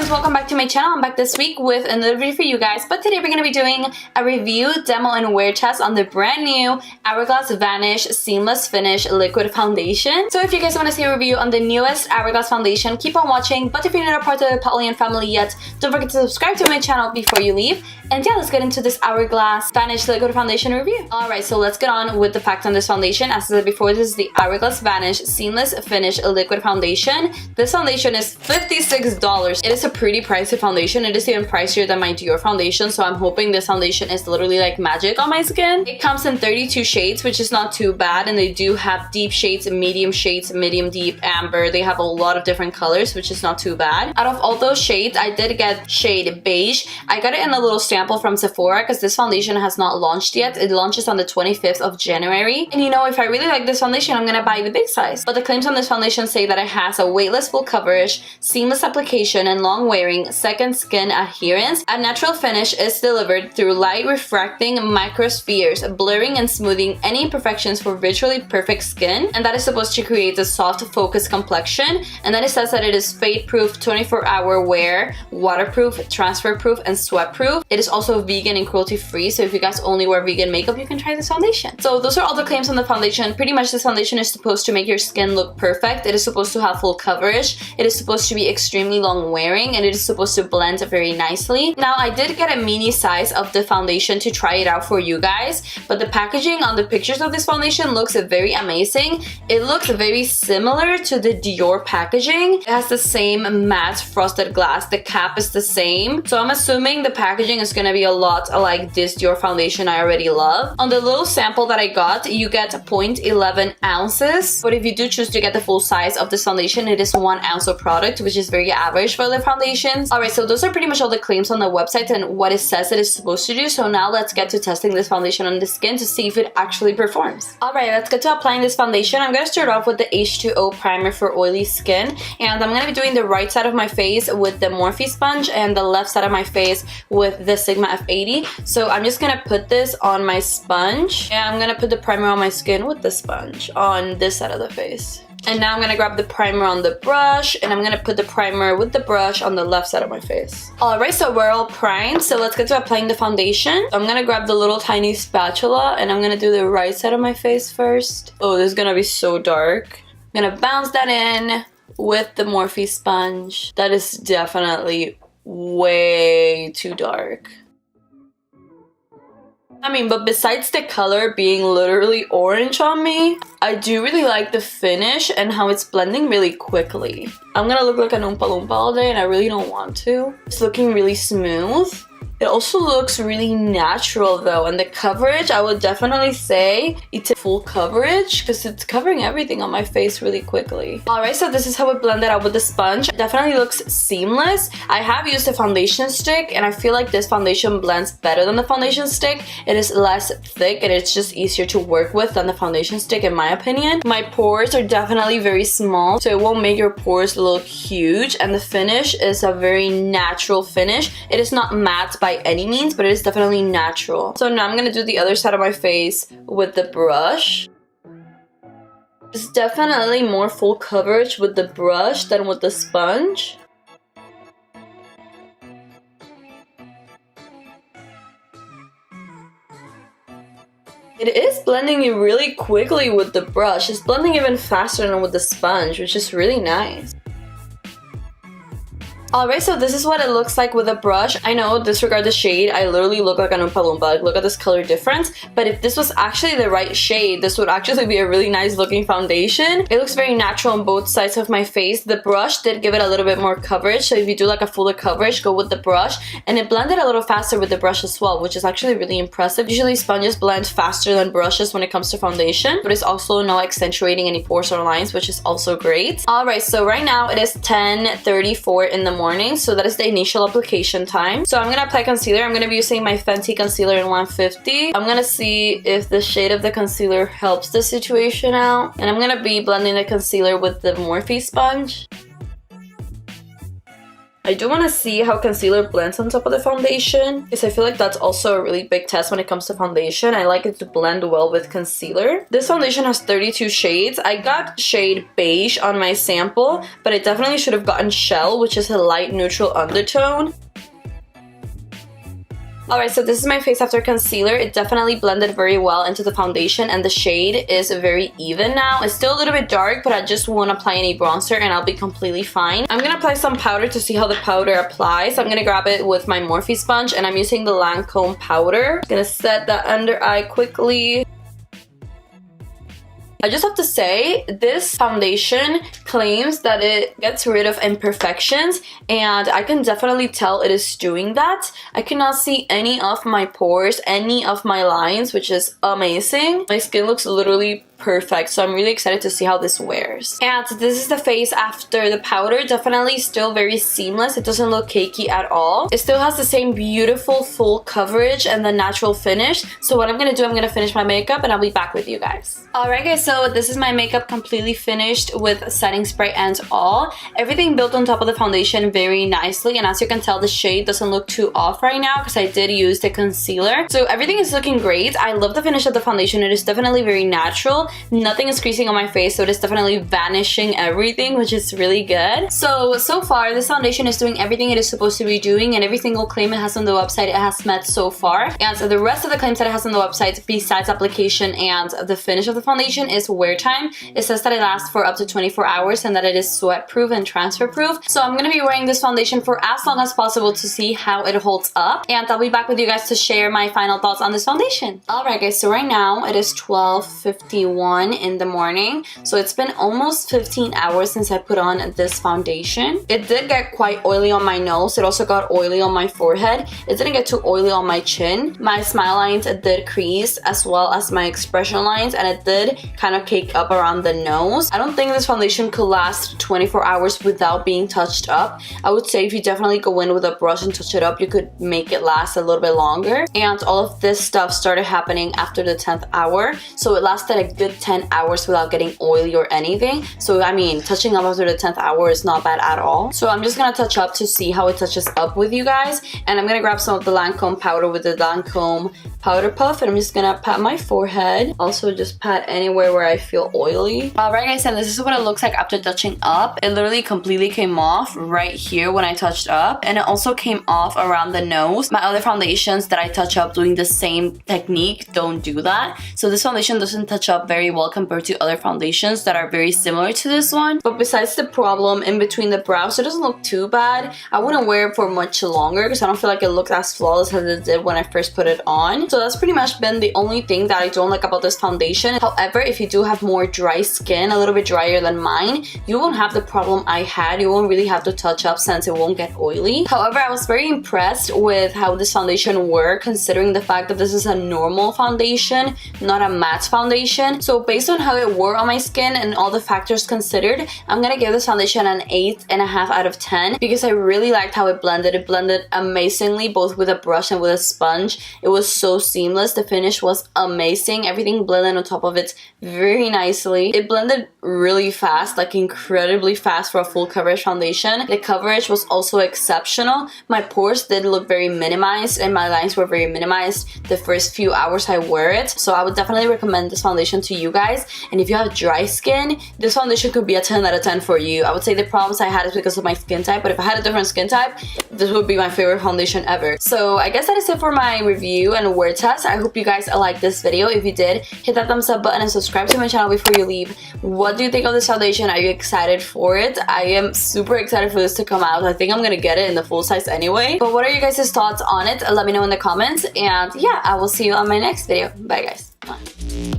loves, welcome back to my channel. I'm back this week with another video for you guys, but today we're going to be doing a review, demo, and wear test on the brand new Hourglass Vanish Seamless Finish Liquid Foundation. So if you guys want to see a review on the newest Hourglass foundation, keep on watching, but if you're not a part of the Paulian family yet, don't forget to subscribe to my channel before you leave. And yeah, let's get into this Hourglass Vanish Liquid Foundation review. Alright, so let's get on with the facts on this foundation. As I said before, this is the Hourglass Vanish Seamless Finish Liquid Foundation. This foundation is $56. It is a pretty pricey foundation. It is even pricier than my Dior foundation, so I'm hoping this foundation is literally like magic on my skin. It comes in 32 shades, which is not too bad, and they do have deep shades, medium deep, amber. They have a lot of different colors, which is not too bad. Out of all those shades, I did get shade Beige. I got it in a little sample from Sephora because this foundation has not launched yet. It launches on the 25th of January. And you know, if I really like this foundation, I'm gonna buy the big size. But the claims on this foundation say that it has a weightless full coverage, seamless application, and long wearing, second skin adherence. A natural finish is delivered through light refracting microspheres, blurring and smoothing any imperfections for virtually perfect skin. And that is supposed to create a soft, focused complexion. And then it says that it is fade-proof, 24-hour wear, waterproof, transfer-proof, and sweat-proof. It is also vegan and cruelty-free, so if you guys only wear vegan makeup, you can try this foundation. So those are all the claims on the foundation. Pretty much this foundation is supposed to make your skin look perfect. It is supposed to have full coverage. It is supposed to be extremely long wearing, and it is supposed to blend very nicely. Now, I did get a mini size of the foundation to try it out for you guys, but the packaging on the pictures of this foundation looks very amazing. It looks very similar to the Dior packaging. It has the same matte frosted glass. The cap is the same. So I'm assuming the packaging is gonna be a lot like this Dior foundation I already love. On the little sample that I got, you get 0.11 ounces. But if you do choose to get the full size of this foundation, it is 1 ounce of product, which is very average for the foundations. Alright, so those are pretty much all the claims on the website and what it says it is supposed to do. So now let's get to testing this foundation on the skin to see if it actually performs. Alright, let's get to applying this foundation. I'm going to start off with the H2O primer for oily skin. And I'm going to be doing the right side of my face with the Morphe sponge and the left side of my face with the Sigma F80. So I'm just going to put this on my sponge. And I'm going to put the primer on my skin with the sponge on this side of the face. And now I'm going to grab the primer on the brush, and I'm going to put the primer with the brush on the left side of my face. Alright, so we're all primed, so let's get to applying the foundation. I'm going to grab the little tiny spatula, and I'm going to do the right side of my face first. Oh, this is going to be so dark. I'm going to bounce that in with the Morphe sponge. That is definitely way too dark. I mean, but besides the color being literally orange on me, I do really like the finish and how it's blending really quickly. I'm gonna look like an Oompa Loompa all day and I really don't want to. It's looking really smooth. It also looks really natural though, and the coverage, I would definitely say it's full coverage because it's covering everything on my face really quickly. Alright, so this is how it blended out with the sponge. It definitely looks seamless. I have used a foundation stick and I feel like this foundation blends better than the foundation stick. It is less thick and it's just easier to work with than the foundation stick in my opinion. My pores are definitely very small, so it won't make your pores look huge, and the finish is a very natural finish. It is not matte by any means, but it is definitely natural. So now I'm gonna do the other side of my face with the brush. It's definitely more full coverage with the brush than with the sponge. It is blending really quickly with the brush. It's blending even faster than with the sponge, which is really nice. Alright, so this is what it looks like with a brush. I know, disregard the shade, I literally look like an Oompa Loompa. Look at this color difference. But if this was actually the right shade, this would actually be a really nice looking foundation. It looks very natural on both sides of my face. The brush did give it a little bit more coverage, so if you do like a fuller coverage, go with the brush. And it blended a little faster with the brush as well, which is actually really impressive. Usually sponges blend faster than brushes when it comes to foundation, but it's also not accentuating any pores or lines, which is also great. Alright, so right now it is 10:34 in the morning, so that is the initial application time. So I'm gonna apply concealer. I'm gonna be using my Fenty concealer in 150. I'm gonna see if the shade of the concealer helps the situation out, and I'm gonna be blending the concealer with the Morphe sponge. I do want to see how concealer blends on top of the foundation, because I feel like that's also a really big test when it comes to foundation. I like it to blend well with concealer. This foundation has 32 shades. I got shade Beige on my sample, but I definitely should have gotten Shell, which is a light neutral undertone. Alright, so this is my face after concealer. It definitely blended very well into the foundation, and the shade is very even now. It's still a little bit dark, but I just won't apply any bronzer and I'll be completely fine. I'm gonna apply some powder to see how the powder applies. I'm gonna grab it with my Morphe sponge, and I'm using the Lancome powder. I'm gonna set the under eye quickly. I just have to say, this foundation claims that it gets rid of imperfections, and I can definitely tell it is doing that. I cannot see any of my pores, any of my lines, which is amazing. My skin looks literally perfect, so I'm really excited to see how this wears. And this is the face after the powder. Definitely still very seamless. It doesn't look cakey at all. It still has the same beautiful full coverage and the natural finish. So what I'm gonna do, I'm gonna finish my makeup and I'll be back with you guys. Alright guys, so this is my makeup completely finished with setting spray and all. Everything built on top of the foundation very nicely, and as you can tell, the shade doesn't look too off right now because I did use the concealer. So everything is looking great. I love the finish of the foundation. It is definitely very natural. Nothing is creasing on my face, so it is definitely vanishing everything, which is really good. So far, this foundation is doing everything it is supposed to be doing, and every single claim it has on the website, it has met so far. And so the rest of the claims that it has on the website, besides application and the finish of the foundation, is wear time. It says that it lasts for up to 24 hours and that it is sweat proof and transfer proof. So I'm going to be wearing this foundation for as long as possible to see how it holds up, and I'll be back with you guys to share my final thoughts on this foundation. Alright guys, so right now it is 12:51 in the morning, so it's been almost 15 hours since I put on this foundation. It did get quite oily on my nose. It also got oily on my forehead. It didn't get too oily on my chin. My smile lines did crease, as well as my expression lines, and it did kind of cake up around the nose. I don't think this foundation could last 24 hours without being touched up. I would say if you definitely go in with a brush and touch it up, you could make it last a little bit longer. And all of this stuff started happening after the 10th hour, so it lasted a good 10 hours without getting oily or anything. So I mean, touching up after the 10th hour is not bad at all. So I'm just gonna touch up to see how it touches up with you guys, and I'm gonna grab some of the Lancome powder with the Lancome powder puff, and I'm just gonna pat my forehead. Also just pat anywhere where I feel oily. Alright guys, and this is what it looks like after touching up. It literally completely came off right here when I touched up, and it also came off around the nose. My other foundations that I touch up doing the same technique don't do that. So this foundation doesn't touch up very well compared to other foundations that are very similar to this one. But besides the problem in between the brows, it doesn't look too bad. I wouldn't wear it for much longer because I don't feel like it looked as flawless as it did when I first put it on. So that's pretty much been the only thing that I don't like about this foundation. However, if you do have more dry skin, a little bit drier than mine, you won't have the problem I had. You won't really have to touch up since it won't get oily. However, I was very impressed with how this foundation worked, considering the fact that this is a normal foundation, not a matte foundation. So based on how it wore on my skin and all the factors considered, I'm gonna give this foundation an 8.5 out of 10 because I really liked how it blended. It blended amazingly, both with a brush and with a sponge. It was so seamless. The finish was amazing. Everything blended on top of it very nicely. It blended really fast, like incredibly fast for a full coverage foundation. The coverage was also exceptional. My pores did look very minimized and my lines were very minimized the first few hours I wore it. So I would definitely recommend this foundation to you guys. And if you have dry skin, this foundation could be a 10 out of 10 for you. I would say the problems I had is because of my skin type, but if I had a different skin type, this would be my favorite foundation ever. So I guess that is it for my review and wear test. I hope you guys liked this video. If you did, hit that thumbs up button and subscribe to my channel before you leave. What do you think of this foundation? Are you excited for it? I am super excited for this to come out. I think I'm gonna get it in the full size anyway. But what are you guys' thoughts on it? Let me know in the comments. And yeah, I will see you on my next video. Bye guys. Bye.